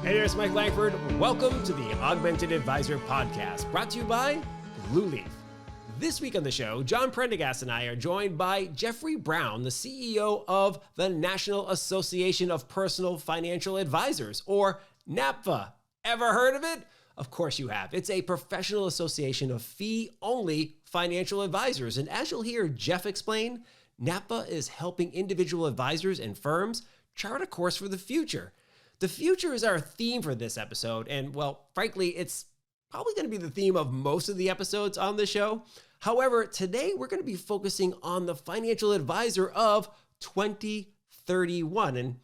Hey there, it's Mike Langford. Welcome to the Augmented Advisor Podcast, brought to you by Blue Leaf. This week on the show, John Prendergast and I are joined by Geof Brown, the CEO of the National Association of Personal Financial Advisors, or NAPFA. Ever heard of it? Of course you have. It's a professional association of fee-only financial advisors. And as you'll hear Geof explain, NAPFA is helping individual advisors and firms chart a course for the future. The future is our theme for this episode, and well, frankly, it's probably going to be the theme of most of the episodes on the show. However, today we're going to be focusing on the financial advisor of 2031, and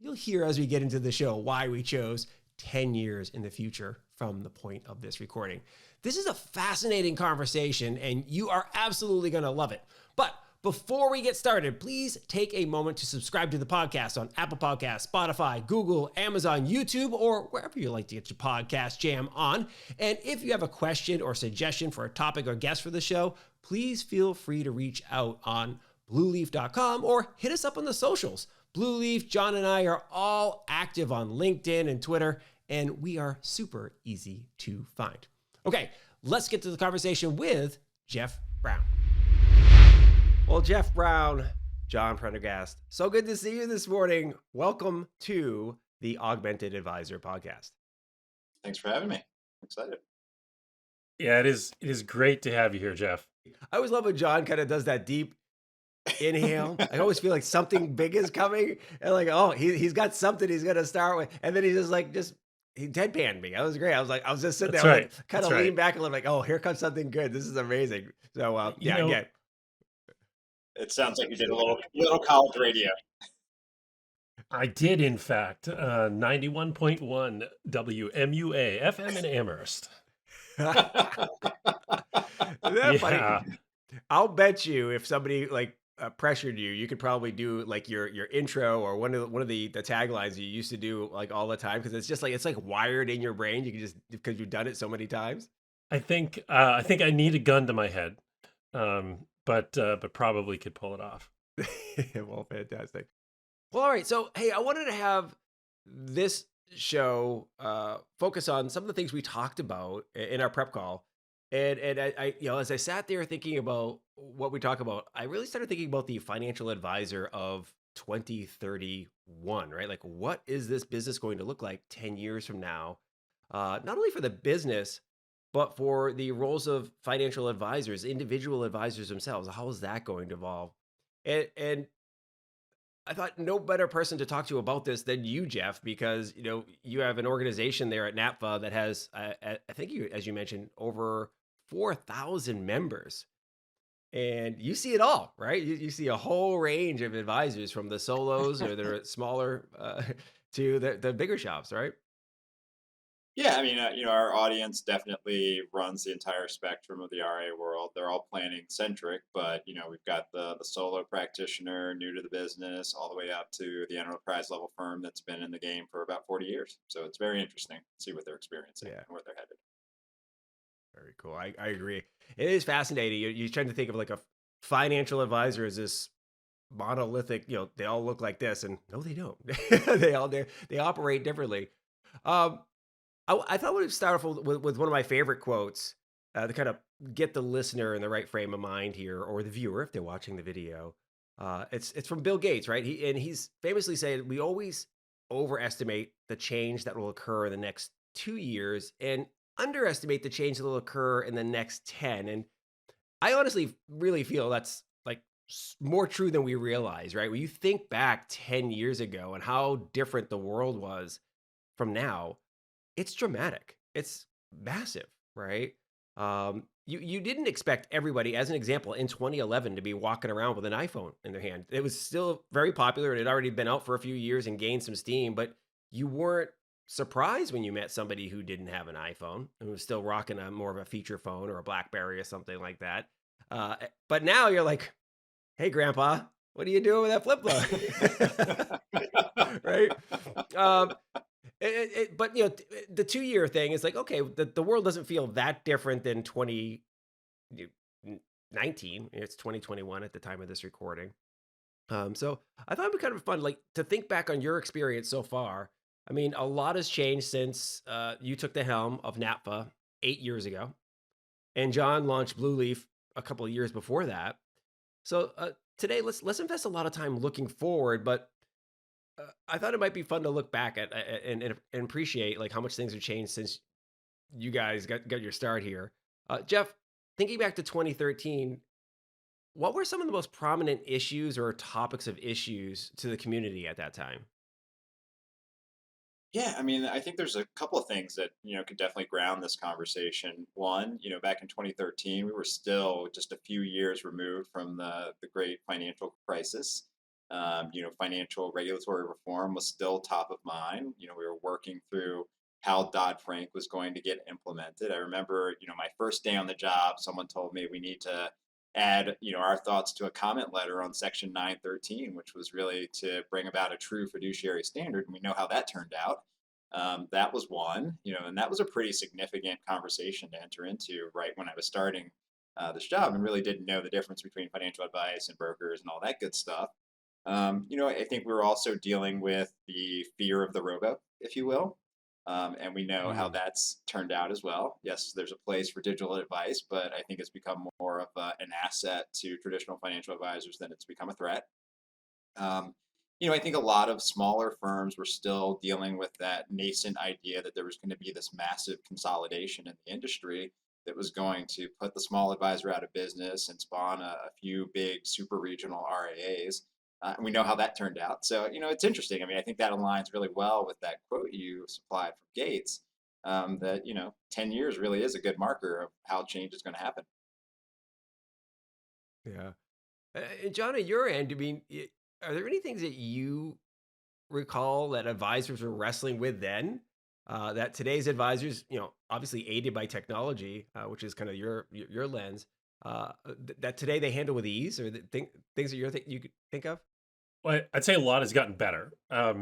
you'll hear as we get into the show why we chose 10 years in the future from the point of this recording. This is a fascinating conversation, and you are absolutely going to love it. But before we get started, please take a moment to subscribe to the podcast on Apple Podcasts, Spotify, Google, Amazon, YouTube, or wherever you like to get your podcast jam on. And if you have a question or suggestion for a topic or guest for the show, please feel free to reach out on blueleaf.com or hit us up on the socials. Blue Leaf, John and I are all active on LinkedIn and Twitter, and we are super easy to find. Okay, let's get to the conversation with Geof Brown. Well, Geof Brown, John Prendergast, so good to see you this morning. Welcome to the Augmented Advisor Podcast. Thanks for having me. I'm excited. Yeah, it is great to have you here, Geof. I always love when John kind of does that deep inhale. I always feel like something big is coming, and like, oh, he's got something he's gonna start with, and then he he deadpanned me. That was great. I was just sitting there, right. Kind of lean back a little, like, oh, here comes something good. This is amazing. So, again. It sounds like you did a little college radio. I did, in fact, 91.1 WMUA FM in Amherst. Isn't that funny? I'll bet you if somebody pressured you, you could probably do like your intro or one of the taglines you used to do like all the time, because it's just like it's like wired in your brain. You can just, because you've done it so many times. I think I need a gun to my head. But probably could pull it off. Well, fantastic. Well, all right. So, hey, I wanted to have this show focus on some of the things we talked about in our prep call. And I as I sat there thinking about what we talk about, I really started thinking about the financial advisor of 2031, right? Like, what is this business going to look like 10 years from now? Not only for the business, but for the roles of financial advisors, individual advisors themselves. How is that going to evolve? And I thought no better person to talk to about this than you, Geof, because you have an organization there at NAPFA that has, I think as you mentioned, over 4,000 members. And you see it all, right? You see a whole range of advisors, from the solos or the smaller to the bigger shops, right? Yeah, I mean, our audience definitely runs the entire spectrum of the RA world. They're all planning centric, but we've got the solo practitioner, new to the business, all the way up to the enterprise level firm that's been in the game for about 40 years. So it's very interesting to see what they're experiencing and where they're headed. Very cool. I agree. It is fascinating. You're trying to think of like a financial advisor as this monolithic, they all look like this, and no, they don't. they operate differently. I thought we'd start off with one of my favorite quotes to kind of get the listener in the right frame of mind here, or the viewer if they're watching the video. It's from Bill Gates, right? He's famously said, we always overestimate the change that will occur in the next 2 years and underestimate the change that will occur in the next 10. And I honestly really feel that's like more true than we realize, right? When you think back 10 years ago and how different the world was from now, it's dramatic. It's massive, right? You didn't expect everybody, as an example, in 2011 to be walking around with an iPhone in their hand. It was still very popular. It had already been out for a few years and gained some steam, but you weren't surprised when you met somebody who didn't have an iPhone and was still rocking more of a feature phone or a BlackBerry or something like that. But now you're like, hey, Grandpa, what are you doing with that flip phone? Right? But the 2 year thing is like, okay, the world doesn't feel that different than 2019. It's 2021 at the time of this recording. So I thought it'd be kind of fun, like, to think back on your experience so far I mean, a lot has changed since you took the helm of NAPFA 8 years ago, and John launched Blue Leaf a couple of years before that. So today, let's invest a lot of time looking forward. But I thought it might be fun to look back at and appreciate like how much things have changed since you guys got your start here. Jeff, thinking back to 2013, what were some of the most prominent issues or topics of issues to the community at that time? Yeah, I mean, I think there's a couple of things that, could definitely ground this conversation. One, back in 2013, we were still just a few years removed from the great financial crisis. Financial regulatory reform was still top of mind. We were working through how Dodd-Frank was going to get implemented. I remember, my first day on the job, someone told me we need to add, our thoughts to a comment letter on Section 913, which was really to bring about a true fiduciary standard. And we know how that turned out. That was one, and that was a pretty significant conversation to enter into right when I was starting this job and really didn't know the difference between financial advice and brokers and all that good stuff. I think we were also dealing with the fear of the robo, if you will. And we know how Mm, that's turned out as well. Yes, there's a place for digital advice, but I think it's become more of an asset to traditional financial advisors than it's become a threat. Um, I think a lot of smaller firms were still dealing with that nascent idea that there was going to be this massive consolidation in the industry that was going to put the small advisor out of business and spawn a few big super regional RIAs. And we know how that turned out. So, it's interesting. I mean, I think that aligns really well with that quote you supplied from Gates, that, 10 years really is a good marker of how change is going to happen. yeah. And John, at your end, I mean, are there any things that you recall that advisors were wrestling with then that today's advisors, obviously aided by technology, which is kind of your lens, that today they handle with ease, or things that you could think of? Well, I'd say a lot has gotten better. Uh,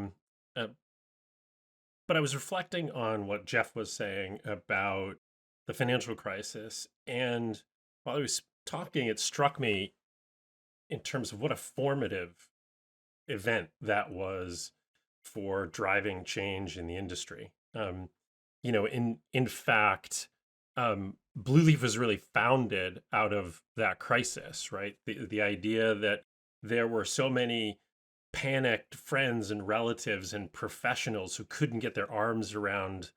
but I was reflecting on what Jeff was saying about the financial crisis. And while he was talking, it struck me in terms of what a formative event that was for driving change in the industry. In fact, Blue Leaf was really founded out of that crisis, right? The idea that there were so many panicked friends and relatives and professionals who couldn't get their arms around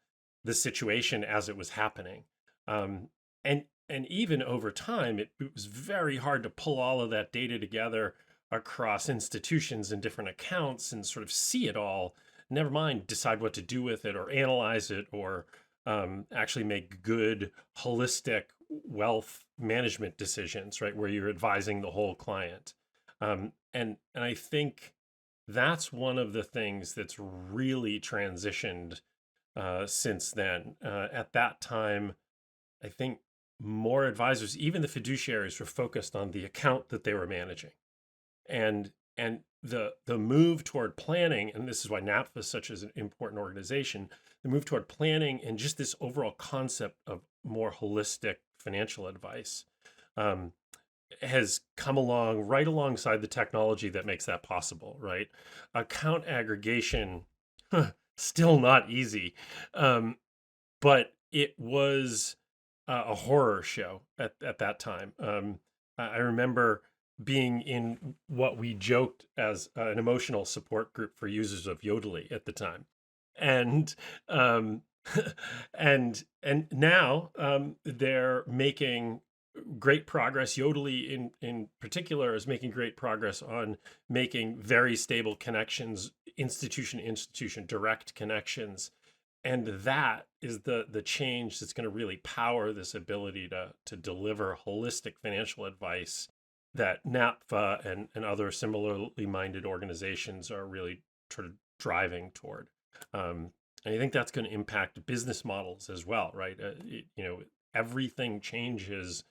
the situation as it was happening. Um, and even over time, it was very hard to pull all of that data together across institutions and different accounts and sort of see it all. Never mind decide what to do with it or analyze it or actually make good holistic wealth management decisions, right? Where you're advising the whole client. And I think that's one of the things that's really transitioned since then. At that time, I think more advisors, even the fiduciaries, were focused on the account that they were managing, and the move toward planning, and this is why NAPFA is such an important organization. The move toward planning and just this overall concept of more holistic financial advice um, has come along right alongside the technology that makes that possible, right? Account aggregation, still not easy, um, but it was a horror show at that time. I remember being in what we joked as an emotional support group for users of Yodely at the time, and um, and now they're making great progress. Yodely in particular is making great progress on making very stable connections, institution to institution, direct connections. And that is the change that's going to really power this ability to deliver holistic financial advice that NAPFA and other similarly minded organizations are really sort of driving toward. And I think that's going to impact business models as well, right? Everything changes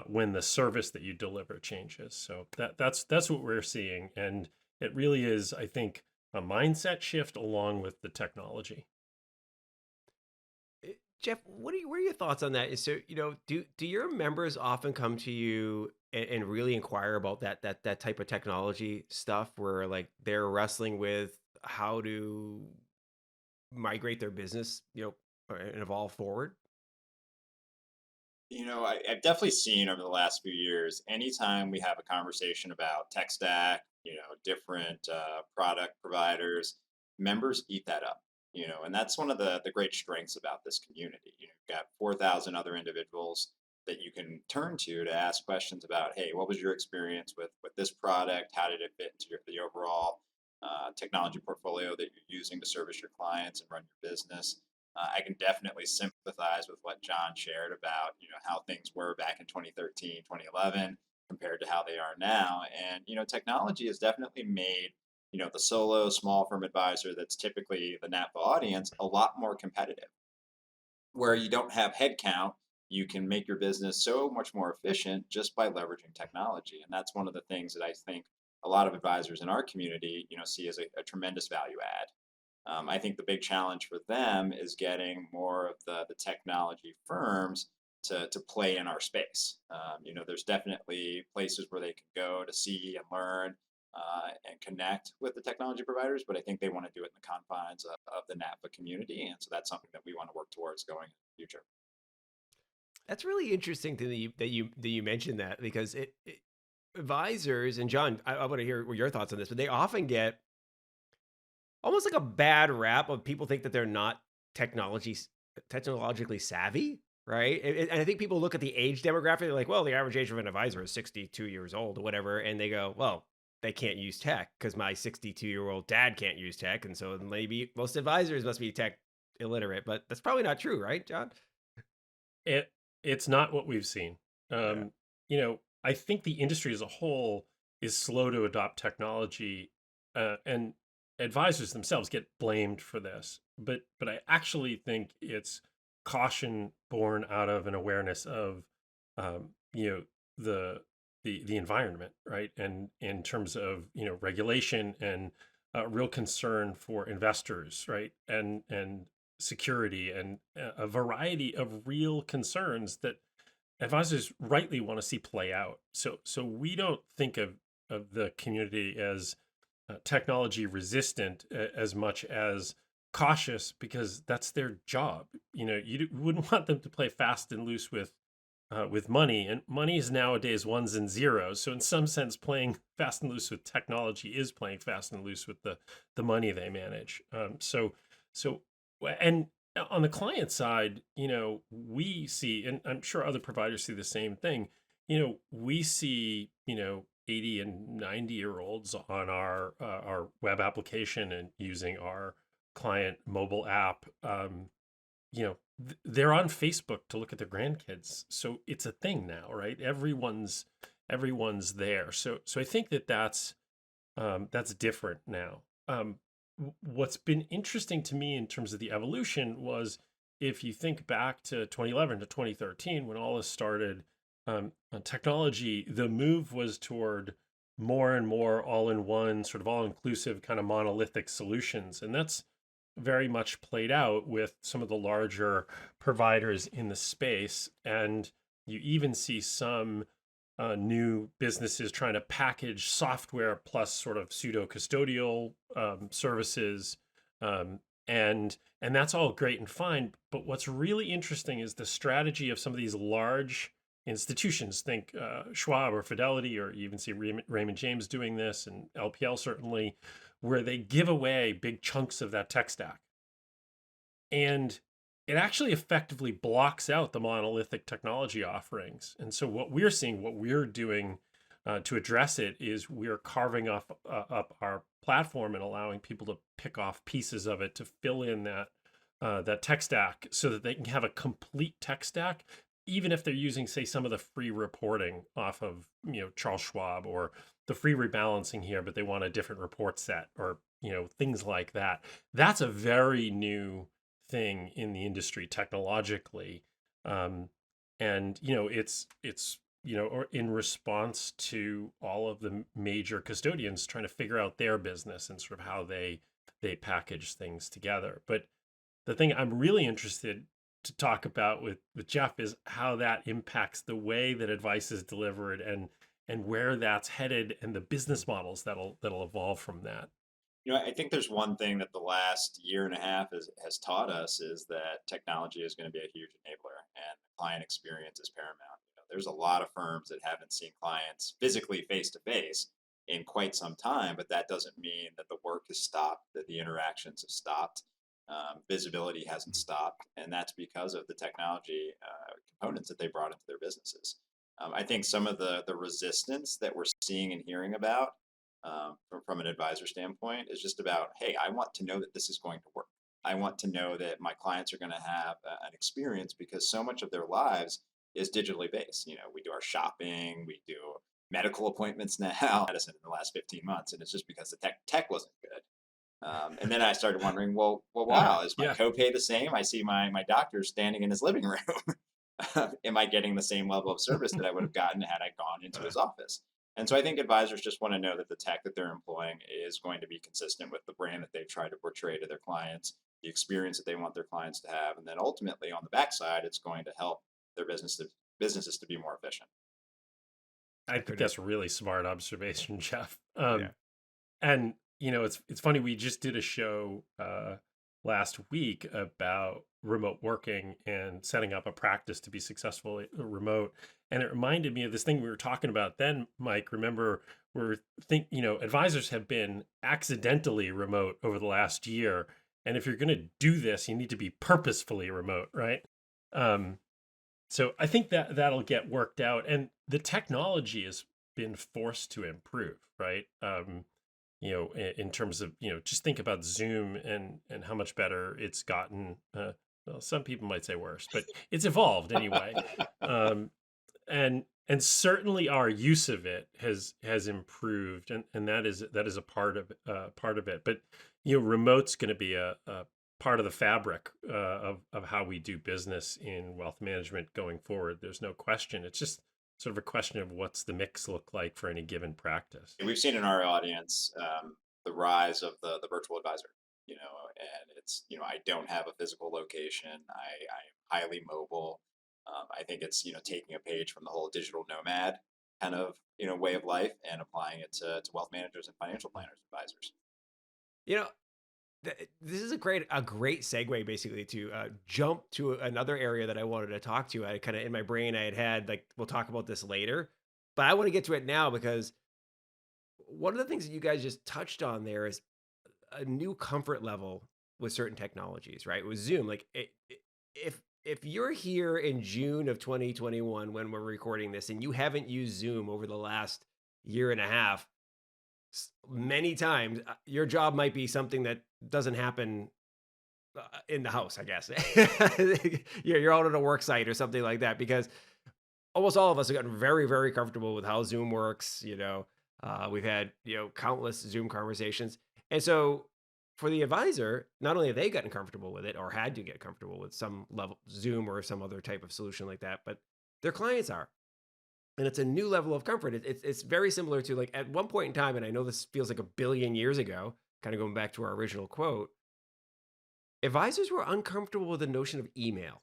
when the service that you deliver changes. So that's what we're seeing, and it really is, I think, a mindset shift along with the technology. Jeff, what are your thoughts on that? So, do your members often come to you and really inquire about that type of technology stuff where like they're wrestling with how to migrate their business, and evolve forward? I've definitely seen over the last few years, anytime we have a conversation about tech stack, different product providers, members eat that up, and that's one of the great strengths about this community. You've got 4,000 other individuals that you can turn to ask questions about, hey, what was your experience with this product? How did it fit into the overall technology portfolio that you're using to service your clients and run your business? I can definitely sympathize with what John shared about how things were back in 2013, 2011 compared to how they are now. And technology has definitely made the solo small firm advisor that's typically the NAPFA audience a lot more competitive. Where you don't have headcount, you can make your business so much more efficient just by leveraging technology. And that's one of the things that I think a lot of advisors in our community see as a tremendous value add. I think the big challenge for them is getting more of the technology firms to play in our space. There's definitely places where they can go to see and learn and connect with the technology providers, but I think they want to do it in the confines of the NAPA community, and so that's something that we want to work towards going in the future. That's really interesting to me that you mentioned that, because advisors, and John, I want to hear your thoughts on this, but they often get almost like a bad rap of people think that they're not technologically savvy, right? And I think people look at the age demographic, they're like, well, the average age of an advisor is 62 years old or whatever, and they go, well, they can't use tech because my 62-year-old dad can't use tech, and so maybe most advisors must be tech illiterate, but that's probably not true, right, John? It's not what we've seen. Yeah. I think the industry as a whole is slow to adopt technology, and advisors themselves get blamed for this. But I actually think it's caution born out of an awareness of, um, you know, the the environment, right? And in terms of regulation and real concern for investors, right? And security and a variety of real concerns that advisors rightly want to see play out. So we don't think of the community as technology resistant as much as cautious, because that's their job. You wouldn't want them to play fast and loose with money, and money is nowadays ones and zeros. So in some sense, playing fast and loose with technology is playing fast and loose with the money they manage. So and on the client side, we see, and I'm sure other providers see the same thing. We see 80 and 90-year-olds on our web application and using our client mobile app. They're on Facebook to look at their grandkids, so it's a thing now, right? Everyone's there. So I think that's different now. What's been interesting to me in terms of the evolution was, if you think back to 2011 to 2013, when all this started, on technology, the move was toward more and more all-in-one, sort of all-inclusive kind of monolithic solutions. And that's very much played out with some of the larger providers in the space. And you even see some new businesses trying to package software plus sort of pseudo custodial services, and that's all great and fine. But what's really interesting is the strategy of some of these large institutions. Think Schwab or Fidelity, or you even see Raymond James doing this, and LPL certainly, where they give away big chunks of that tech stack. And it actually effectively blocks out the monolithic technology offerings. And so what we're doing to address it, is we're carving up our platform and allowing people to pick off pieces of it to fill in that tech stack, so that they can have a complete tech stack, even if they're using, say, some of the free reporting off of Charles Schwab, or the free rebalancing here, but they want a different report set, or things like that. That's a very new thing in the industry technologically, and it's or in response to all of the major custodians trying to figure out their business and sort of how they package things together. But the thing I'm really interested to talk about with Geof is how that impacts the way that advice is delivered, and where that's headed, and the business models that'll evolve from that. I think there's one thing that the last year and a half has taught us is that technology is going to be a huge enabler, and client experience is paramount. There's a lot of firms that haven't seen clients physically face to face in quite some time, but that doesn't mean that the work has stopped, that the interactions have stopped, visibility hasn't stopped, and that's because of the technology components that they brought into their businesses. I think some of the resistance that we're seeing and hearing about from an advisor standpoint is just about, hey, I want to know that this is going to work. I want to know that my clients are going to have an experience because so much of their lives is digitally based. We do our shopping, we do medical appointments now, medicine in the last 15 months, and it's just because the tech wasn't good. And then I started wondering, well, wow, is my Yeah. copay the same? I see my doctor standing in his living room. Am I getting the same level of service that I would have gotten had I gone into his office? And so I think advisors just want to know that the tech that they're employing is going to be consistent with the brand that they've tried to portray to their clients, the experience that they want their clients to have, and then ultimately on the backside, it's going to help their businesses to be more efficient. I think that's a really smart observation, Jeff. Yeah. And it's funny. We just did a show last week about remote working and setting up a practice to be successful remote. And it reminded me of this thing we were talking about then, Mike. Remember, advisors have been accidentally remote over the last year, and if you're going to do this, you need to be purposefully remote, right? So I think that that'll get worked out, and the technology has been forced to improve, right? In terms of, just think about Zoom and how much better it's gotten. Well, some people might say worse, but it's evolved anyway. And certainly our use of it has improved, and that is a part of it. But remote's going to be a part of the fabric of how we do business in wealth management going forward. There's no question. It's just sort of a question of what's the mix look like for any given practice. We've seen in our audience the rise of the virtual advisor, and it's, I don't have a physical location. I'm highly mobile. I think it's, taking a page from the whole digital nomad kind of, way of life and applying it to wealth managers and financial planners, advisors. This is a great segue basically to jump to another area that I wanted to talk to. I kind of in my brain I had like, we'll talk about this later, but I want to get to it now because one of the things that you guys just touched on there is a new comfort level with certain technologies, right? With Zoom, like if you're here in June of 2021 when we're recording this and you haven't used Zoom over the last year and a half, many times your job might be something that doesn't happen in the house, I guess. You're out at a work site or something like that, because almost all of us have gotten very, very comfortable with how Zoom works. We've had, countless Zoom conversations. And so for the advisor, not only have they gotten comfortable with it or had to get comfortable with some level Zoom or some other type of solution like that, but their clients are. And it's a new level of comfort. It's very similar to like at one point in time, and I know this feels like a billion years ago, kind of going back to our original quote, advisors were uncomfortable with the notion of email.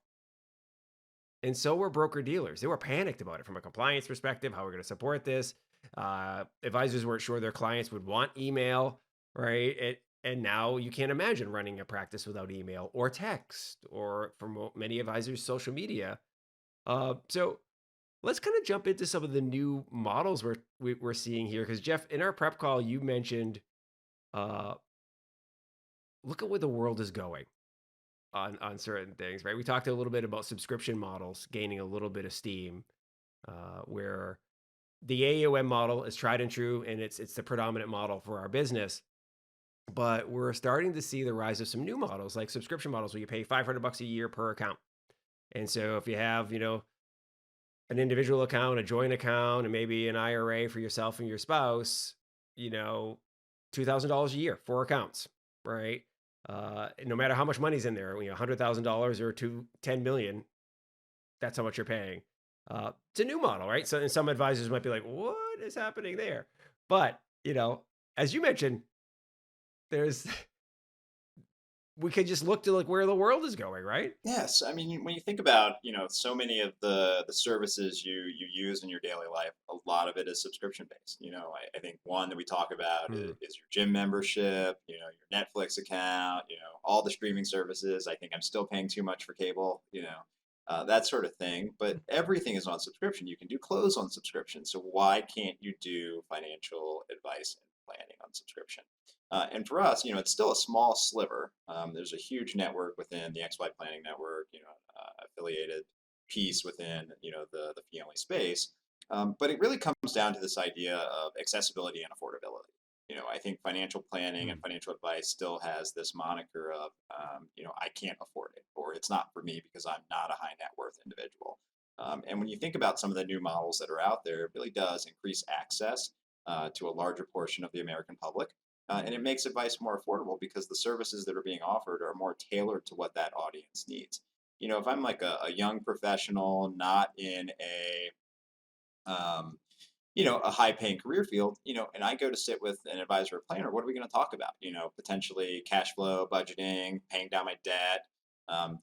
And so were broker dealers. They were panicked about it from a compliance perspective, how we're going to support this. Advisors weren't sure their clients would want email, right? And now you can't imagine running a practice without email or text or, for many advisors, social media. So let's kind of jump into some of the new models we're seeing here. Because Geof, in our prep call, you mentioned, look at where the world is going on certain things, right? We talked a little bit about subscription models gaining a little bit of steam, where the AUM model is tried and true, and it's the predominant model for our business. But we're starting to see the rise of some new models, like subscription models, where you pay $500 a year per account. And so if you have, an individual account, a joint account, and maybe an IRA for yourself and your spouse, $2,000 a year, 4 accounts, right? No matter how much money's in there, $100,000 or $10 million, that's how much you're paying. It's a new model, right? So, and some advisors might be like, what is happening there? But, as you mentioned, there's we could just look to like where the world is going, right? Yes, I mean, when you think about, so many of the services you use in your daily life, a lot of it is subscription based. I think one that we talk about Mm. is your gym membership, your Netflix account, all the streaming services. I think I'm still paying too much for cable, that sort of thing. But everything is on subscription. You can do clothes on subscription. So why can't you do financial advice and planning on subscription? And for us, it's still a small sliver. There's a huge network within the XY Planning Network, affiliated piece within, the fee only space. But it really comes down to this idea of accessibility and affordability. I think financial planning and Mm. financial advice still has this moniker of, I can't afford it, or it's not for me because I'm not a high net worth individual. And when you think about some of the new models that are out there, it really does increase access to a larger portion of the American public. And it makes advice more affordable because the services that are being offered are more tailored to what that audience needs. If I'm like a young professional, not in um, a high paying career field, and I go to sit with an advisor or planner, what are we going to talk about? Potentially cash flow, budgeting, paying down my debt,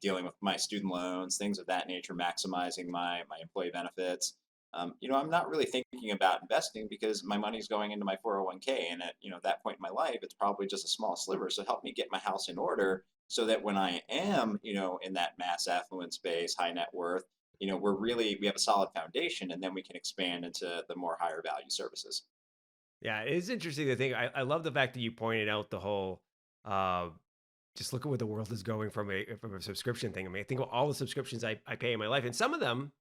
dealing with my student loans, things of that nature, maximizing my employee benefits. I'm not really thinking about investing because my money's going into my 401k. And at, that point in my life, it's probably just a small sliver. So help me get my house in order so that when I am, in that mass affluent space, high net worth, we have a solid foundation, and then we can expand into the more higher value services. Yeah, it is interesting to think. I love the fact that you pointed out the whole uh, just look at where the world is going from a subscription thing. I mean, I think of all the subscriptions I pay in my life, and some of them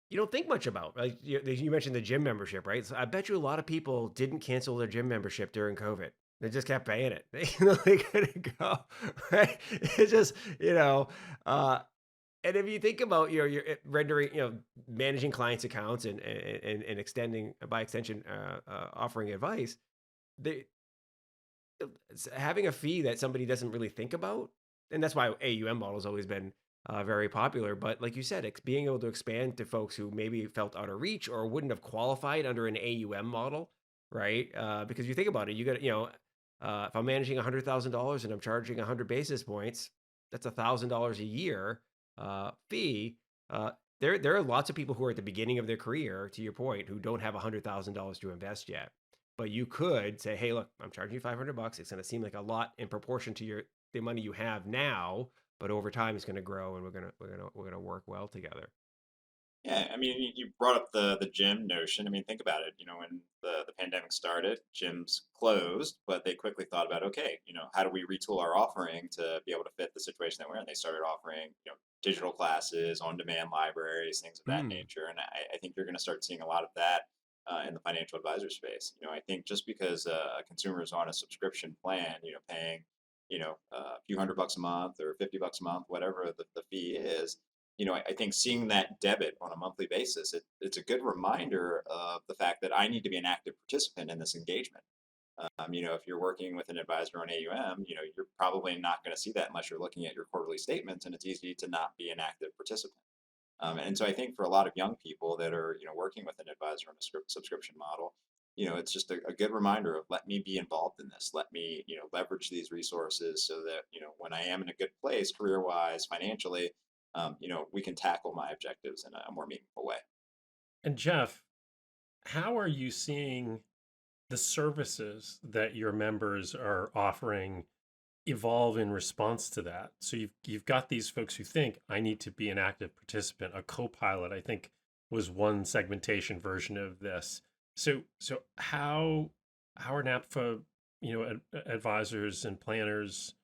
you don't think much about. Like you mentioned the gym membership, right? So I bet you a lot of people didn't cancel their gym membership during COVID. They just kept paying it. They couldn't go, right? It's just, you know, uh, and if you think about your rendering, managing clients' accounts and extending by extension, offering advice, they having a fee that somebody doesn't really think about, and that's why AUM model has always been very popular. But like you said, being able to expand to folks who maybe felt out of reach or wouldn't have qualified under an AUM model, right? Because you think about it, you got if I'm managing $100,000 and I'm charging 100 basis points, that's $1,000 a year fee. There are lots of people who are at the beginning of their career, to your point, who don't have $100,000 to invest yet. But you could say, hey, look, I'm charging you $500. It's going to seem like a lot in proportion to the money you have now, but over time it's going to grow, and we're gonna work well together. Yeah, I mean, you brought up the gym notion. I mean, think about it. When the pandemic started, gyms closed, but they quickly thought about, okay, how do we retool our offering to be able to fit the situation that we're in? They started offering, digital classes, on-demand libraries, things of that Mm. nature. And I think you're going to start seeing a lot of that in the financial advisor space. I think just because a consumer is on a subscription plan, paying, a few $100 a month or $50 a month, whatever the fee is, I think seeing that debit on a monthly basis, it's a good reminder of the fact that I need to be an active participant in this engagement. If you're working with an advisor on AUM, you're probably not going to see that unless you're looking at your quarterly statements, and it's easy to not be an active participant. And so I think for a lot of young people that are, working with an advisor on a subscription model, it's just a good reminder of let me be involved in this. Let me, leverage these resources so that, when I am in a good place career wise, financially, we can tackle my objectives in a more meaningful way. And Jeff, how are you seeing the services that your members are offering evolve in response to that? So you've got these folks who think I need to be an active participant. A co-pilot, I think, was one segmentation version of this. So how are NAPFA, advisors and planners,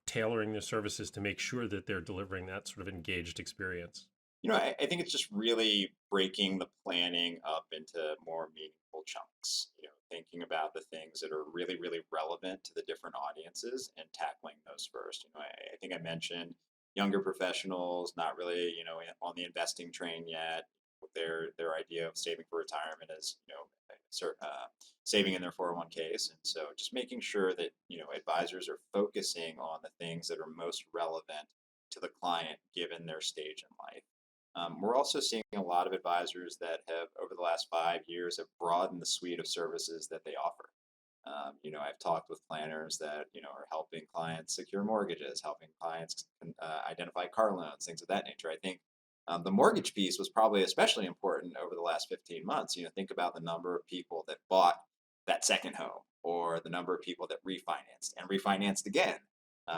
tailoring their services to make sure that they're delivering that sort of engaged experience? I think it's just really breaking the planning up into more meaningful chunks, thinking about the things that are really, really relevant to the different audiences and tackling those first. I think I mentioned younger professionals, not really, on the investing train yet. Their idea of saving for retirement is, saving in their 401ks. And so just making sure that, advisors are focusing on the things that are most relevant to the client given their stage in life. We're also seeing a lot of advisors that have, over the last 5 years, have broadened the suite of services that they offer. I've talked with planners that, are helping clients secure mortgages, helping clients identify car loans, things of that nature. I think the mortgage piece was probably especially important over the last 15 months. Think about the number of people that bought that second home or the number of people that refinanced and refinanced again.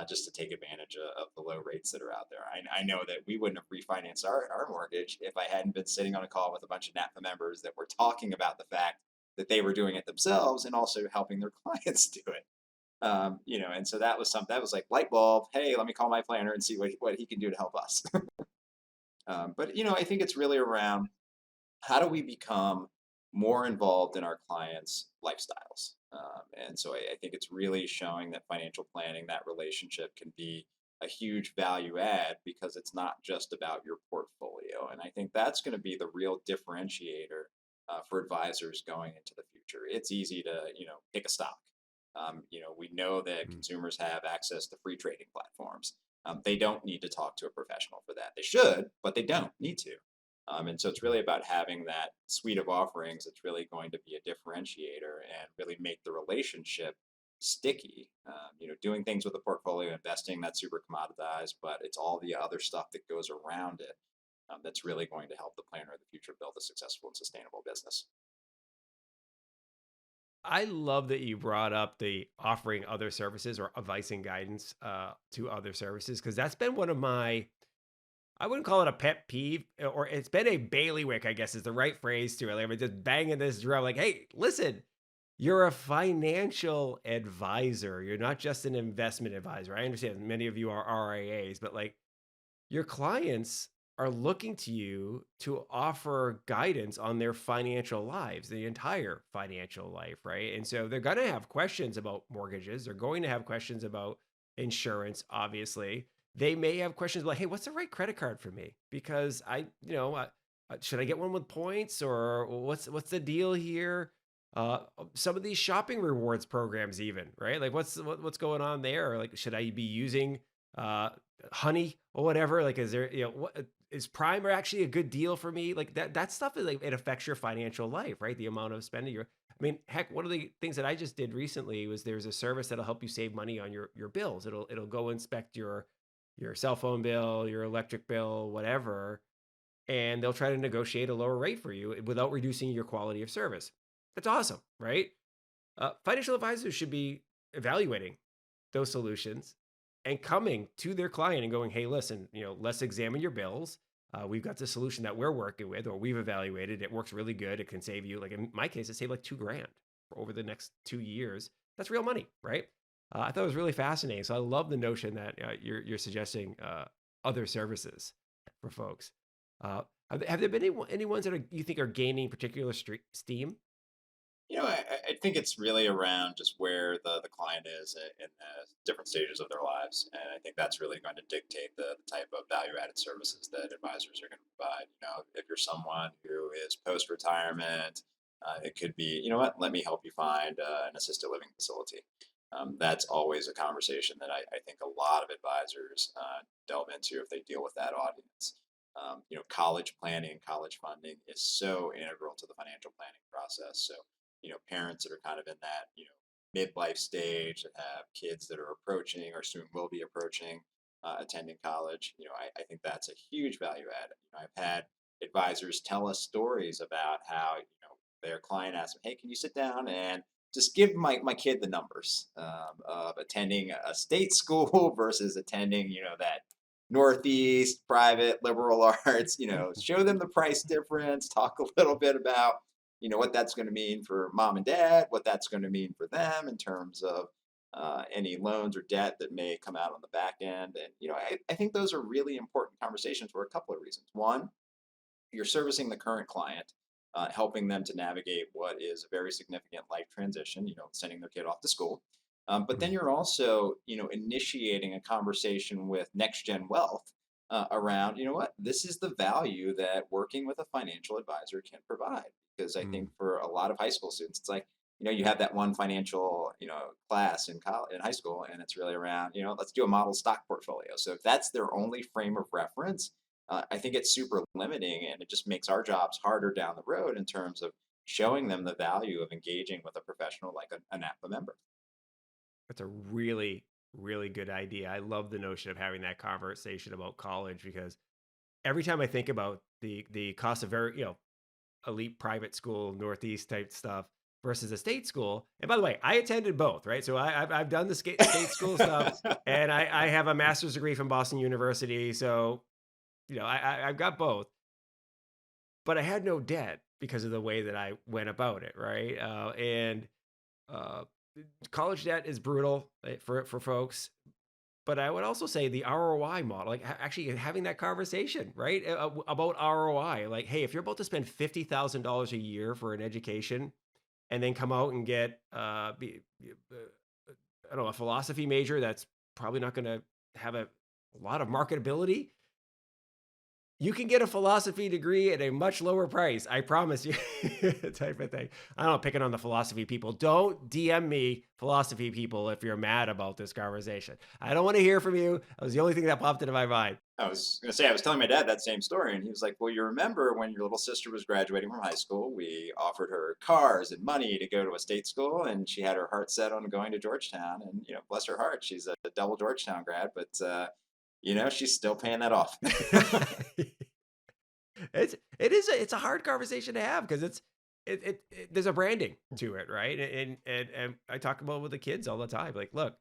Just to take advantage of the low rates that are out there. I know that we wouldn't have refinanced our mortgage if I hadn't been sitting on a call with a bunch of NAPFA members that were talking about the fact that they were doing it themselves and also helping their clients do it. And so that was something that was like light bulb. Hey, let me call my planner and see what he can do to help us. But I think it's really around how do we become more involved in our clients' lifestyles? And so I think it's really showing that financial planning, that relationship can be a huge value add because it's not just about your portfolio. And I think that's going to be the real differentiator for advisors going into the future. It's easy to, pick a stock. We know that Mm. consumers have access to free trading platforms. They don't need to talk to a professional for that. They should, but they don't need to. And so it's really about having that suite of offerings that's really going to be a differentiator and really make the relationship sticky. Doing things with a portfolio investing, that's super commoditized, but it's all the other stuff that goes around it that's really going to help the planner of the future build a successful and sustainable business. I love that you brought up the offering other services or advice and guidance to other services because that's been one of my, I wouldn't call it a pet peeve, or it's been a bailiwick, I guess is the right phrase to it. Like, I'm just banging this drum, like, hey, listen, you're a financial advisor. You're not just an investment advisor. I understand many of you are RIAs, but like your clients are looking to you to offer guidance on their financial lives, the entire financial life, right? And so they're going to have questions about mortgages. They're going to have questions about insurance, obviously. They may have questions like, hey, what's the right credit card for me? Because should I get one with points or what's the deal here? Some of these shopping rewards programs, even right? Like, what's going on there? Or like, should I be using uh, honey or whatever? Like, is there what is Prime actually a good deal for me? Like that stuff is like it affects your financial life, right? The amount of spending you're. I mean, heck, one of the things that I just did recently was there's a service that'll help you save money on your bills. It'll go inspect your cell phone bill, your electric bill, whatever, and they'll try to negotiate a lower rate for you without reducing your quality of service. That's awesome, right? Financial advisors should be evaluating those solutions and coming to their client and going, hey, listen, let's examine your bills. We've got the solution that we're working with, or we've evaluated. It works really good. It can save you, like in my case, it saved like $2,000 for over the next 2 years. That's real money, right? I thought it was really fascinating. So I love the notion that you're suggesting other services for folks. Have there been any ones that you think are gaining particular steam? I think it's really around just where the client is in the different stages of their lives. And I think that's really going to dictate the type of value added services that advisors are going to provide. If you're someone who is post retirement, it could be, let me help you find an assisted living facility. That's always a conversation that I think a lot of advisors delve into if they deal with that audience. College planning, college funding is so integral to the financial planning process. So, parents that are kind of in that, midlife stage that have kids that are approaching or soon will be approaching attending college, I think that's a huge value add. I've had advisors tell us stories about how, their client asked them, hey, can you sit down and just give my kid the numbers of attending a state school versus attending, that Northeast private liberal arts, show them the price difference, talk a little bit about, what that's going to mean for mom and dad, what that's going to mean for them in terms of any loans or debt that may come out on the back end. And, I think those are really important conversations for a couple of reasons. One, you're servicing the current client, helping them to navigate what is a very significant life transition, sending their kid off to school. But then Mhm. you're also, initiating a conversation with next gen wealth around, what, this is the value that working with a financial advisor can provide. Because I think Mm. for a lot of high school students, it's like, you have that one financial, class in college, in high school, and it's really around, let's do a model stock portfolio. So if that's their only frame of reference, I think it's super limiting, and it just makes our jobs harder down the road in terms of showing them the value of engaging with a professional like a NAPFA member. That's a really, really good idea. I love the notion of having that conversation about college because every time I think about the cost of very, elite private school, Northeast type stuff versus a state school. And by the way, I attended both, right? So I've done the state school stuff, and I have a master's degree from Boston University. So I've got both, but I had no debt because of the way that I went about it, right? And uh, college debt is brutal for folks. But I would also say the ROI model, like actually having that conversation, right, about ROI. Like, hey, if you're about to spend $50,000 a year for an education, and then come out and get, I don't know, a philosophy major that's probably not going to have a lot of marketability, you can get a philosophy degree at a much lower price. I promise you, type of thing. I don't know, picking on the philosophy people. Don't DM me, philosophy people, if you're mad about this conversation. I don't want to hear from you. That was the only thing that popped into my mind. I was going to say, I was telling my dad that same story, and he was like, well, you remember when your little sister was graduating from high school, we offered her cars and money to go to a state school, and she had her heart set on going to Georgetown. And, bless her heart, she's a double Georgetown grad, but, she's still paying that off. It's a hard conversation to have because there's a branding to it, right? And I talk about it with the kids all the time. Like, look,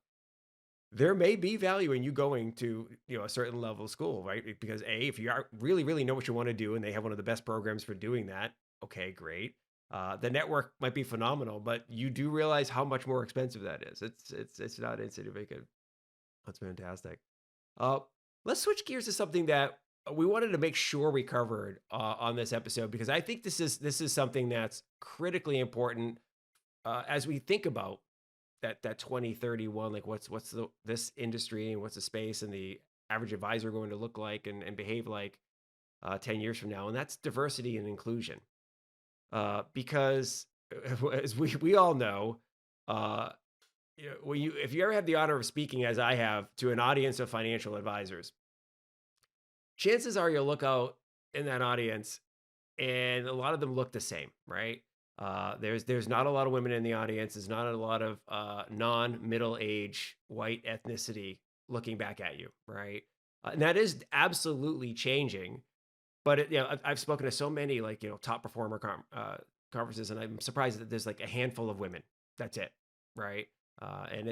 there may be value in you going to a certain level of school, right? Because if you are really know what you want to do, and they have one of the best programs for doing that, okay, great. The network might be phenomenal, but you do realize how much more expensive that is. It's not insignificant. That's fantastic. Uh, let's switch gears to something that we wanted to make sure we covered on this episode, because I think this is something that's critically important as we think about that 2031. Like, what's this industry and what's the space and the average advisor going to look like and behave like 10 years from now, and that's diversity and inclusion. Because as we all know, if you ever have the honor of speaking, as I have, to an audience of financial advisors, chances are you'll look out in that audience and a lot of them look the same, right? There's not a lot of women in the audience. There's not a lot of non-middle age white ethnicity looking back at you, right? And that is absolutely changing. But I've spoken to so many top performer conferences, and I'm surprised that there's like a handful of women. That's it, right? And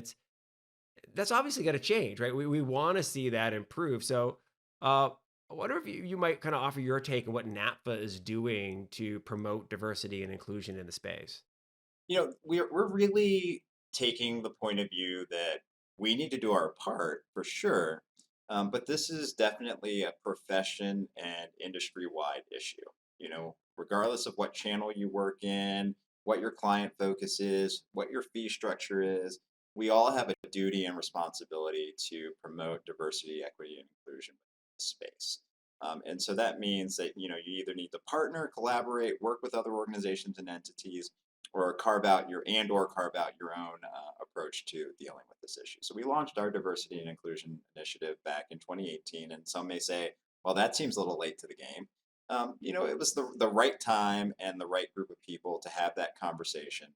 that's obviously got to change, right? We want to see that improve. So I wonder if you might kind of offer your take on what NAPFA is doing to promote diversity and inclusion in the space. We're really taking the point of view that we need to do our part for sure, but this is definitely a profession and industry-wide issue. Regardless of what channel you work in, what your client focus is, what your fee structure is, we all have a duty and responsibility to promote diversity, equity, and inclusion in the space. And so that means that you either need to partner, collaborate, work with other organizations and entities, or carve out your own approach to dealing with this issue. So we launched our diversity and inclusion initiative back in 2018, and some may say, well, that seems a little late to the game. It was the right time and the right group of people to have that conversation.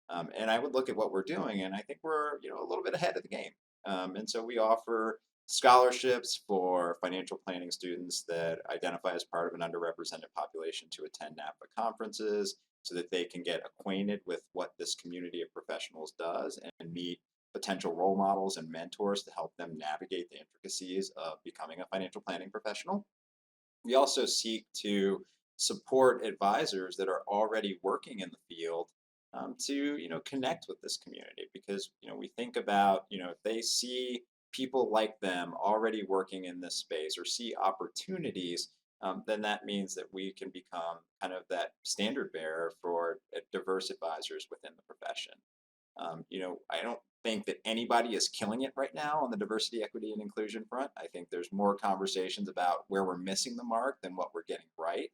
And I would look at what we're doing, and I think we're a little bit ahead of the game. And so we offer scholarships for financial planning students that identify as part of an underrepresented population to attend NAPFA conferences so that they can get acquainted with what this community of professionals does and meet potential role models and mentors to help them navigate the intricacies of becoming a financial planning professional. We also seek to support advisors that are already working in the field to connect with this community, because we think about if they see people like them already working in this space or see opportunities, then that means that we can become kind of that standard bearer for diverse advisors within the profession. I don't think that anybody is killing it right now on the diversity, equity, and inclusion front. I think there's more conversations about where we're missing the mark than what we're getting right.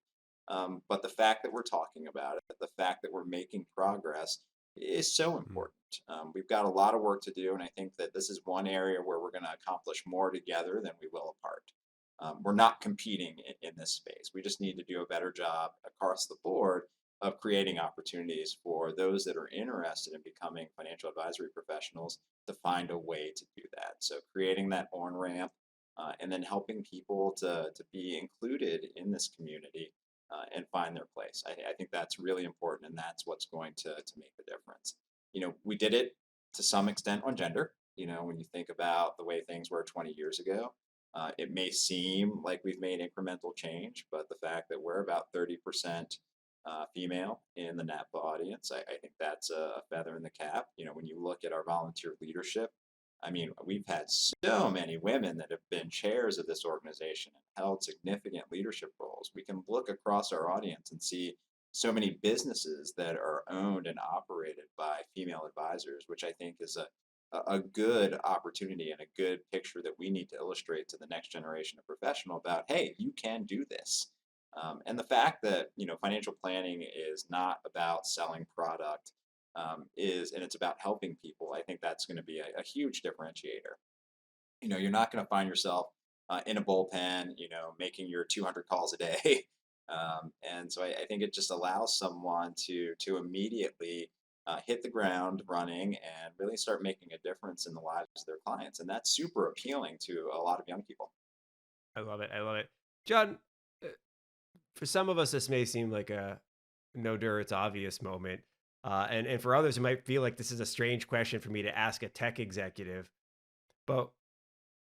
But the fact that we're talking about it, the fact that we're making progress is so Mm. important. We've got a lot of work to do, and I think that this is one area where we're going to accomplish more together than we will apart. We're not competing in this space. We just need to do a better job across the board of creating opportunities for those that are interested in becoming financial advisory professionals to find a way to do that. So creating that on ramp, and then helping people to be included in this community, and find their place. I think that's really important, and that's what's going to make the difference. We did it to some extent on gender. When you think about the way things were 20 years ago, it may seem like we've made incremental change, but the fact that we're about 30% female in the NAPFA audience, I think that's a feather in the cap. When you look at our volunteer leadership, I mean, we've had so many women that have been chairs of this organization and held significant leadership roles. We can look across our audience and see so many businesses that are owned and operated by female advisors, which I think is a good opportunity and a good picture that we need to illustrate to the next generation of professional about, hey, you can do this. And the fact that financial planning is not about selling product, and it's about helping people. I think that's going to be a huge differentiator. You're not going to find yourself in a bullpen, making your 200 calls a day. And so I think it just allows someone to immediately hit the ground running and really start making a difference in the lives of their clients. And that's super appealing to a lot of young people. I love it. I love it. John, uh, for some of us, this may seem like a no dirt, it's obvious moment. And for others, it might feel like this is a strange question for me to ask a tech executive. But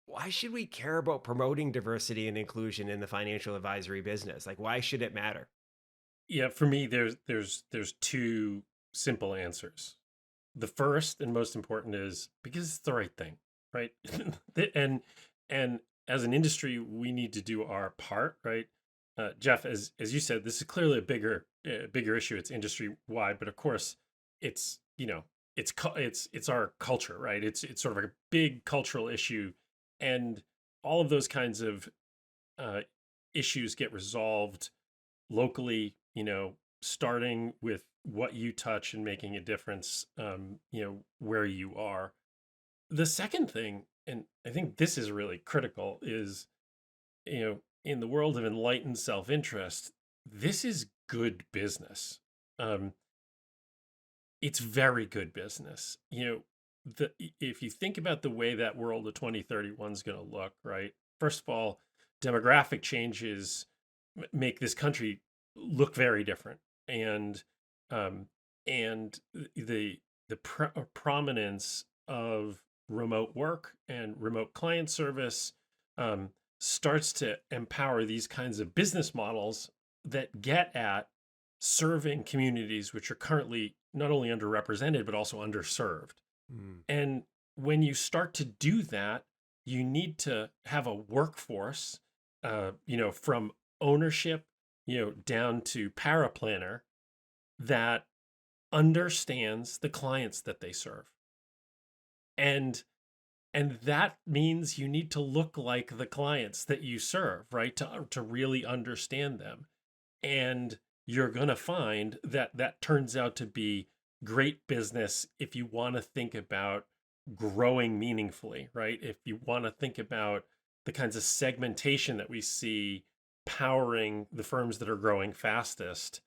why should we care about promoting diversity and inclusion in the financial advisory business? Like, why should it matter? Yeah, for me, there's two simple answers. The first and most important is because it's the right thing, right? And as an industry, we need to do our part, right? Geof, as you said, this is clearly a bigger issue. It's industry wide, but of course, it's it's our culture, right? It's sort of a big cultural issue, and all of those kinds of uh, issues get resolved locally. Starting with what you touch and making a difference. Where you are. The second thing, and I think this is really critical, is in the world of enlightened self-interest, this is good business. Um, it's very good business. If you think about the way that world of 2031 is going to look, right? First of all, demographic changes make this country look very different, and um, the prominence of remote work and remote client service um, starts to empower these kinds of business models that get at serving communities which are currently not only underrepresented but also underserved. Mm. And when you start to do that, you need to have a workforce, from ownership, down to paraplanner that understands the clients that they serve. And that means you need to look like the clients that you serve, right? To really understand them. And you're going to find that that turns out to be great business if you want to think about growing meaningfully, right? If you want to think about the kinds of segmentation that we see powering the firms that are growing fastest,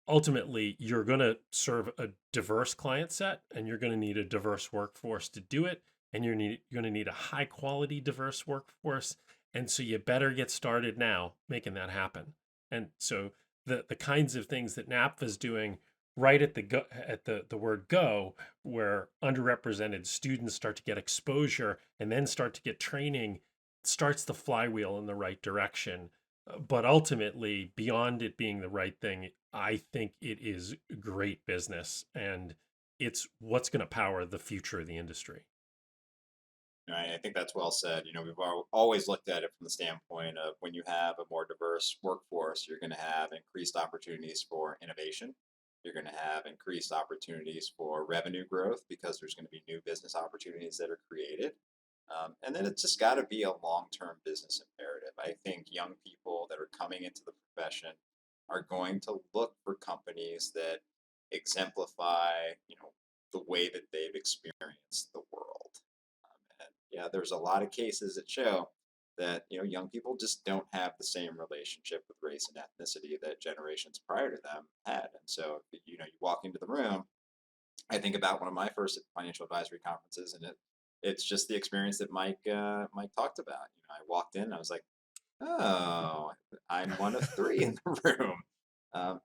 ultimately you're going to serve a diverse client set, and you're going to need a diverse workforce to do it, and you're going to need a high quality diverse workforce. And so you better get started now making that happen. And so the kinds of things that NAPFA is doing right at the word go, where underrepresented students start to get exposure and then start to get training, starts the flywheel in the right direction. But ultimately, beyond it being the right thing, I think it is great business, and it's what's going to power the future of the industry. I think that's well said. We've always looked at it from the standpoint of when you have a more diverse workforce, you're going to have increased opportunities for innovation. You're going to have increased opportunities for revenue growth because there's going to be new business opportunities that are created. And then it's just got to be a long-term business imperative. I think young people that are coming into the profession are going to look for companies that exemplify, the way that they've experienced the world. And yeah, there's a lot of cases that show that young people just don't have the same relationship with race and ethnicity that generations prior to them had. And so you walk into the room. I think about one of my first financial advisory conferences, and it's just the experience that Mike talked about. I walked in, and I was like, oh, I'm one of three in the room.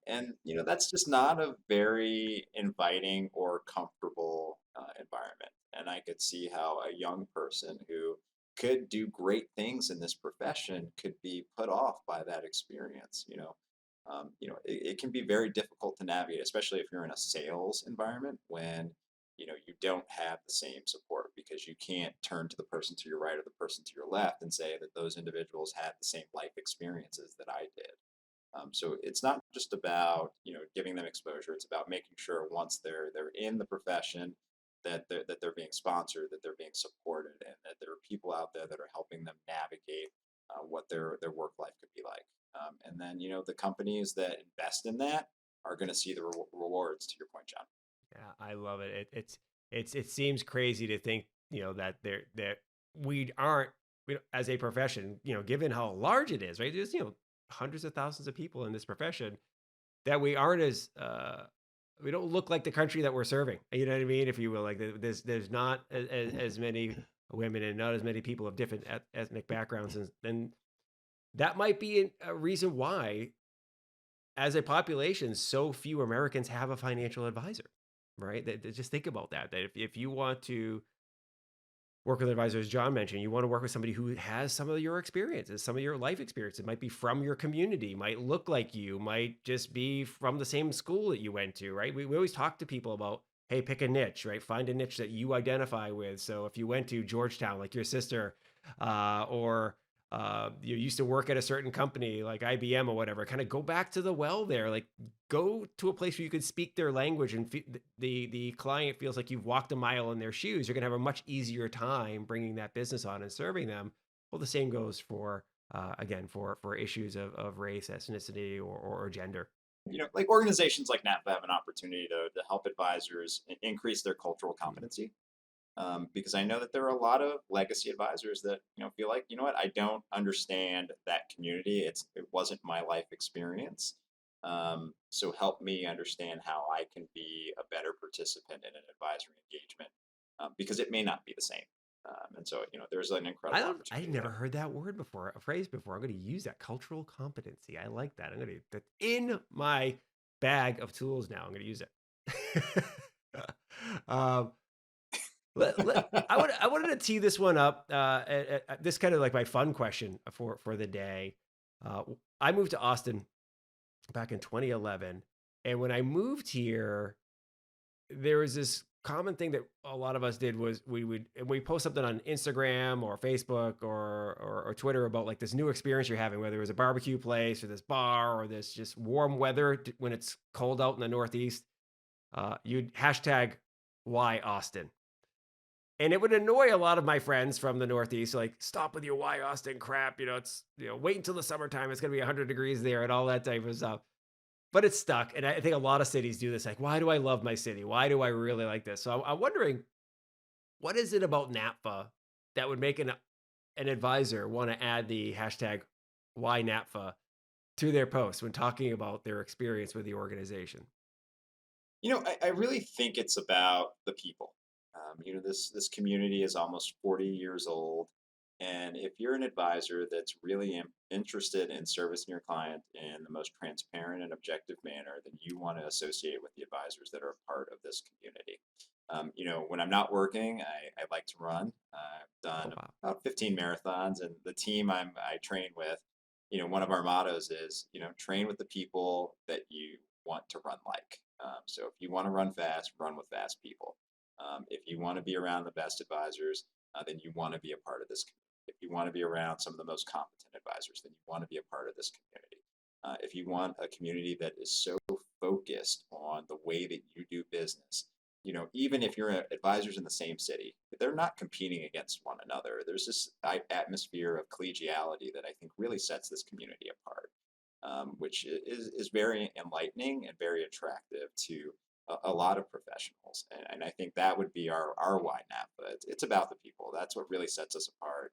And that's just not a very inviting or comfortable environment. And I could see how a young person who could do great things in this profession could be put off by that experience. It can be very difficult to navigate, especially if you're in a sales environment when you don't have the same support, because you can't turn to the person to your right or the person to your left and say that those individuals had the same life experiences that I did. So it's not just about giving them exposure. It's about making sure once they're in the profession that they're being sponsored, that they're being supported, and that there are people out there that are helping them navigate what their work life could be like. And then the companies that invest in that are going to see the rewards. To your point, John. Yeah, I love it. It seems crazy to think, that we aren't, as a profession, given how large it is, right? There's, hundreds of thousands of people in this profession, that we aren't as we don't look like the country that we're serving. You know what I mean? If you will, like there's not as many women and not as many people of different ethnic backgrounds, and that might be a reason why, as a population, so few Americans have a financial advisor, right? Just think about that. That if you want to work with an advisor, as John mentioned, you want to work with somebody who has some of your experiences, some of your life experience. It might be from your community, might look like you, might just be from the same school that you went to, right? We always talk to people about, hey, pick a niche, right? Find a niche that you identify with. So if you went to Georgetown, like your sister, or you used to work at a certain company like IBM or whatever, kind of go back to the well there, like go to a place where you can speak their language, and the client feels like you've walked a mile in their shoes. You're going to have a much easier time bringing that business on and serving them. Well, the same goes for again for issues of race, ethnicity, or gender. Like organizations like NAPFA have an opportunity to help advisors increase their cultural competency. Because I know that there are a lot of legacy advisors that feel like, what, I don't understand that community. It wasn't my life experience. So help me understand how I can be a better participant in an advisory engagement, because it may not be the same. And so there's an incredible I've opportunity never there. heard that word before, a phrase before. I'm going to use that, cultural competency. I like that. I'm going to that's in my bag of tools now. I'm going to use it. um, I wanted to tee this one up. This kind of like my fun question for the day. I moved to Austin back in 2011, and when I moved here, there was this common thing that a lot of us did was we post something on Instagram or Facebook or Twitter about like this new experience you're having, whether it was a barbecue place or this bar or this just warm weather when it's cold out in the Northeast. You'd hashtag why Austin. And it would annoy a lot of my friends from the Northeast, like, stop with your why Austin crap. It's, wait until the summertime. It's going to be 100 degrees there and all that type of stuff. But it's stuck. And I think a lot of cities do this. Like, why do I love my city? Why do I really like this? So I'm wondering, what is it about NAPFA that would make an advisor want to add the hashtag why NAPFA to their post when talking about their experience with the organization? I really think it's about the people. This community is almost 40 years old, and if you're an advisor that's really interested in servicing your client in the most transparent and objective manner, then you want to associate with the advisors that are a part of this community. When I'm not working, I like to run. I've Oh, done wow. about 15 marathons, and the team I train with, one of our mottos is, train with the people that you want to run like. So if you want to run fast, run with fast people. If you want to be around the best advisors, then you want to be a part of this community. If you want to be around some of the most competent advisors, then you want to be a part of this community. If you want a community that is so focused on the way that you do business, even if you're advisors in the same city, they're not competing against one another. There's this atmosphere of collegiality that I think really sets this community apart, which is very enlightening and very attractive to a lot of professionals. And I think that would be our why NAPA. It's about the people. That's what really sets us apart.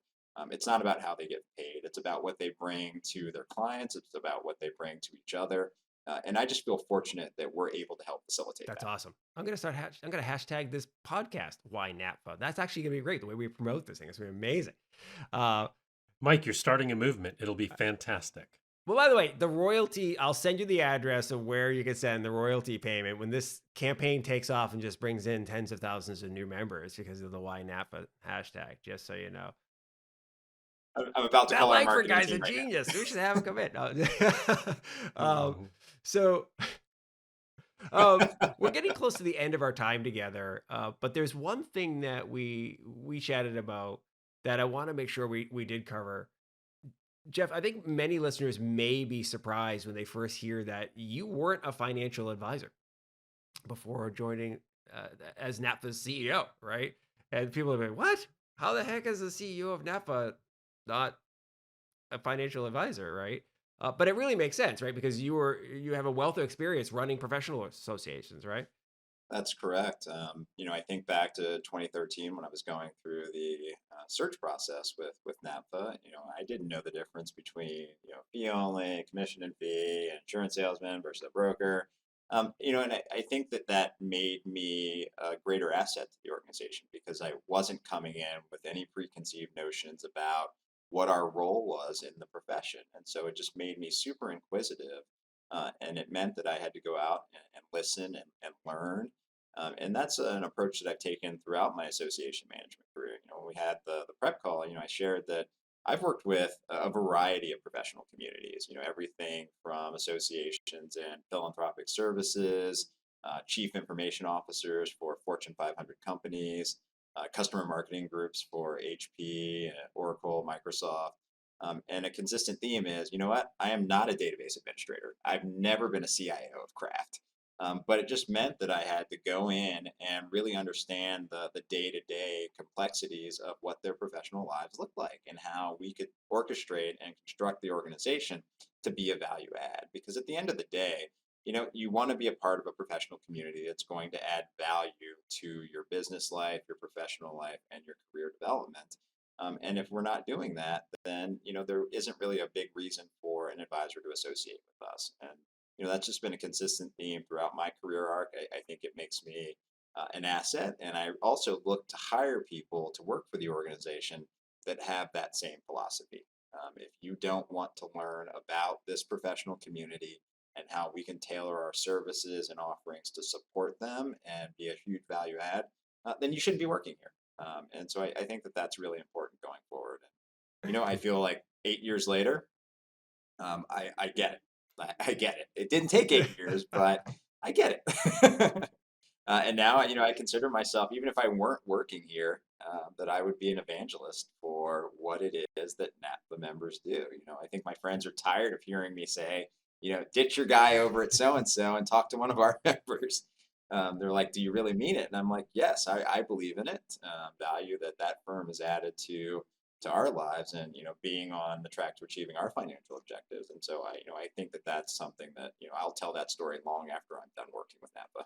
It's not about how they get paid. It's about what they bring to their clients. It's about what they bring to each other. And I just feel fortunate that we're able to help facilitate That's that. awesome. I'm gonna hashtag this podcast. Why NAPFA? That's actually gonna be great. The way we promote this thing, it's gonna be amazing. Uh, Mike, you're starting a movement. It'll be fantastic. well, by the way, the royalty, I'll send you the address of where you can send the royalty payment when this campaign takes off and just brings in tens of thousands of new members because of the Why NAPFA hashtag. Just so you know. I'm about to That call our Langford marketing guy's a team right now. genius. We should have him come in. Mhm. So we're getting close to the end of our time together, but there's one thing that we chatted about that I want to make sure we did cover. Geof, I think many listeners may be surprised when they first hear that you weren't a financial advisor before joining as NAPFA's CEO, right? And people are like, "What? How the heck is the CEO of NAPFA not a financial advisor, right?" But it really makes sense, right? Because you have a wealth of experience running professional associations, right? That's correct. I think back to 2013 when I was going through the search process with NAPFA. I didn't know the difference between fee only, commission and fee, and insurance salesman versus a broker. And I think that made me a greater asset to the organization because I wasn't coming in with any preconceived notions about what our role was in the profession, and so it just made me super inquisitive. And it meant that I had to go out and listen and learn, and that's an approach that I've taken throughout my association management career. When we had the prep call, I shared that I've worked with a variety of professional communities, everything from associations and philanthropic services, chief information officers for Fortune 500 companies, customer marketing groups for HP, Oracle, Microsoft. And a consistent theme is, you know what? I am not a database administrator. I've never been a CIO of craft. But it just meant that I had to go in and really understand the day-to-day complexities of what their professional lives look like and how we could orchestrate and construct the organization to be a value add. Because at the end of the day, you want to be a part of a professional community that's going to add value to your business life, your professional life, and your career development. And if we're not doing that, then there isn't really a big reason for an advisor to associate with us. And that's just been a consistent theme throughout my career arc. I think it makes me an asset, and I also look to hire people to work for the organization that have that same philosophy. If you don't want to learn about this professional community and how we can tailor our services and offerings to support them and be a huge value add, then you shouldn't be working here. And so I think that that's really important going forward. And, I feel like 8 years later, I get it. I get it. It didn't take 8 years, but I get it. And now, I consider myself, even if I weren't working here, that I would be an evangelist for what it is that NAPFA members do. I think my friends are tired of hearing me say, ditch your guy over at so and talk to one of our members. They're like, do you really mean it? And I'm like, yes, I believe in it. Value that firm has added to our lives, and being on the track to achieving our financial objectives. And so I think that that's something that I'll tell that story long after I'm done working with NAPA.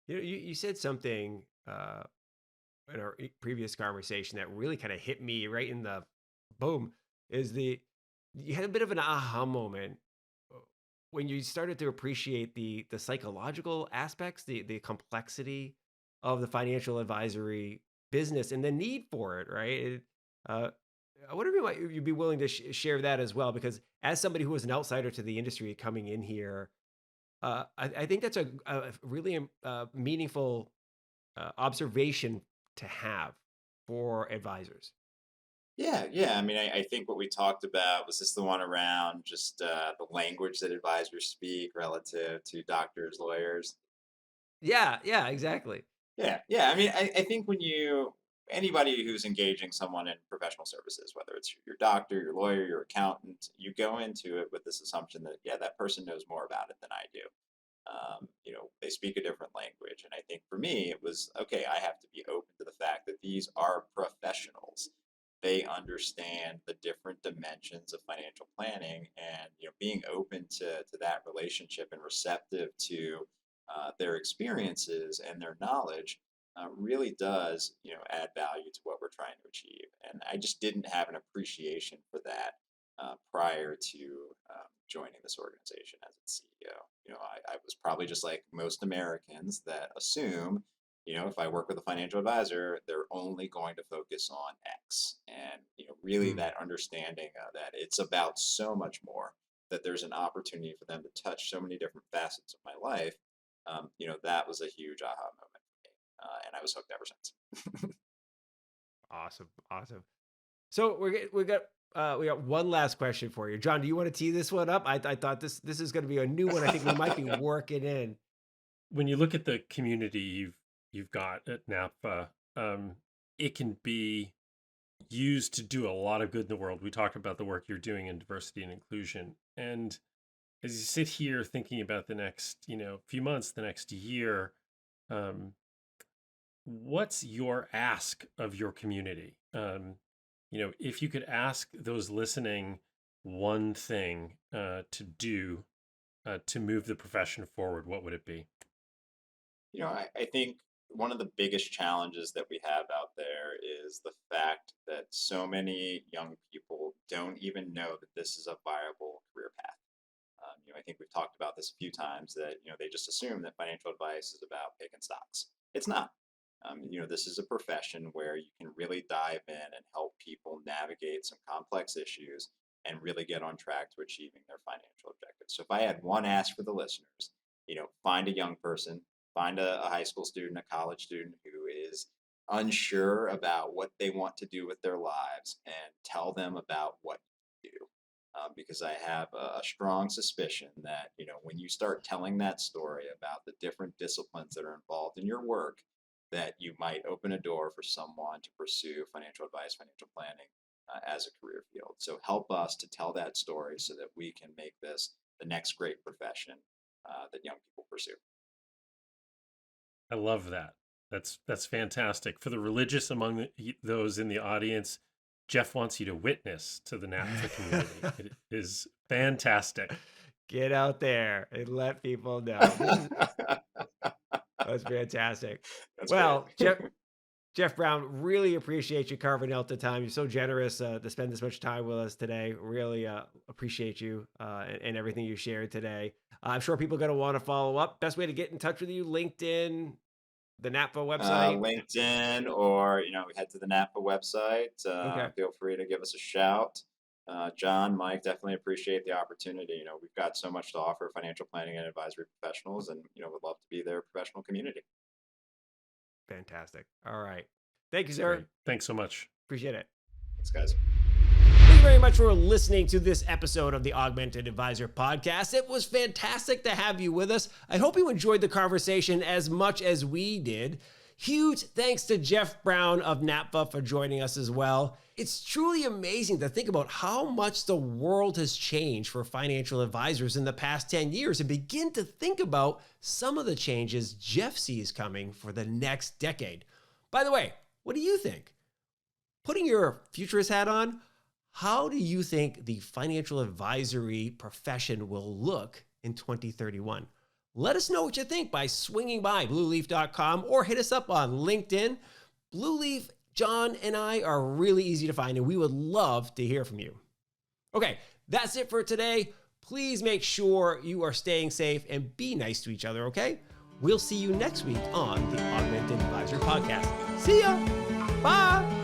Yeah. You said something in our previous conversation that really kind of hit me right in the boom. You had a bit of an aha moment when you started to appreciate the psychological aspects, the complexity of the financial advisory business and the need for it, right? Uh, I wonder if you'd be willing to share that as well, because as somebody who was an outsider to the industry coming in here, I think that's a really meaningful observation to have for advisors. Yeah. I mean, I think what we talked about was this the one around just the language that advisors speak relative to doctors, lawyers. Yeah, exactly. Yeah. I mean, I think anybody who's engaging someone in professional services, whether it's your doctor, your lawyer, your accountant, you go into it with this assumption that, yeah, that person knows more about it than I do. They speak a different language. And I think for me, it was, okay, I have to be open to the fact that these are professionals. They understand the different dimensions of financial planning, and, being open to that relationship and receptive to their experiences and their knowledge really does, add value to what we're trying to achieve. And I just didn't have an appreciation for that prior to joining this organization as its CEO. I was probably just like most Americans that assume, if I work with a financial advisor, they're only going to focus on X. And, really Hmm. that understanding that it's about so much more, that there's an opportunity for them to touch so many different facets of my life. That was a huge aha moment for me. And I was hooked ever since. Awesome. Awesome. So we got one last question for you. John, do you want to tee this one up? I thought this is going to be a new one. I think we might be working in. When you look at the community you've got at NAPFA, it can be used to do a lot of good in the world. We talked about the work you're doing in diversity and inclusion. And as you sit here thinking about the next, few months, the next year, um, what's your ask of your community? If you could ask those listening one thing to do to move the profession forward, what would it be? I think one of the biggest challenges that we have out there is the fact that so many young people don't even know that this is a viable career path. I think we've talked about this a few times that, they just assume that financial advice is about picking stocks. It's not. This is a profession where you can really dive in and help people navigate some complex issues and really get on track to achieving their financial objectives. So if I had one ask for the listeners, find a young person, find a high school student, a college student who is unsure about what they want to do with their lives, and tell them about what you do. Because I have a strong suspicion that, when you start telling that story about the different disciplines that are involved in your work, that you might open a door for someone to pursue financial advice, financial planning as a career field. So help us to tell that story so that we can make this the next great profession that young people pursue. I love that. That's fantastic. For the religious among those in the audience, Geof wants you to witness to the NAPFA community. It is fantastic. Get out there and let people know. That's fantastic. That's Well, great. Geof Brown, really appreciate you carving out the time. You're so generous to spend this much time with us today. Really appreciate you and everything you shared today. I'm sure people are going to want to follow up. Best way to get in touch with you, LinkedIn, the NAPFA website. LinkedIn, or head to the NAPFA website. Okay. Feel free to give us a shout. John, Mike, definitely appreciate the opportunity. We've got so much to offer financial planning and advisory professionals, and would love to be their professional community. Fantastic. All right. Thank you, It's sir. great. Thanks so much. Appreciate it. Thanks, guys. Thank you very much for listening to this episode of the Augmented Advisor podcast. It was fantastic to have you with us. I hope you enjoyed the conversation as much as we did. Huge thanks to Geof Brown of NAPFA for joining us as well. It's truly amazing to think about how much the world has changed for financial advisors in the past 10 years and begin to think about some of the changes Geof sees coming for the next decade. By the way, what do you think? Putting your futurist hat on, how do you think the financial advisory profession will look in 2031? Let us know what you think by swinging by blueleaf.com or hit us up on LinkedIn. Blueleaf, John, and I are really easy to find, and we would love to hear from you. Okay, that's it for today. Please make sure you are staying safe and be nice to each other, okay? We'll see you next week on the Augmented Advisor Podcast. See ya! Bye!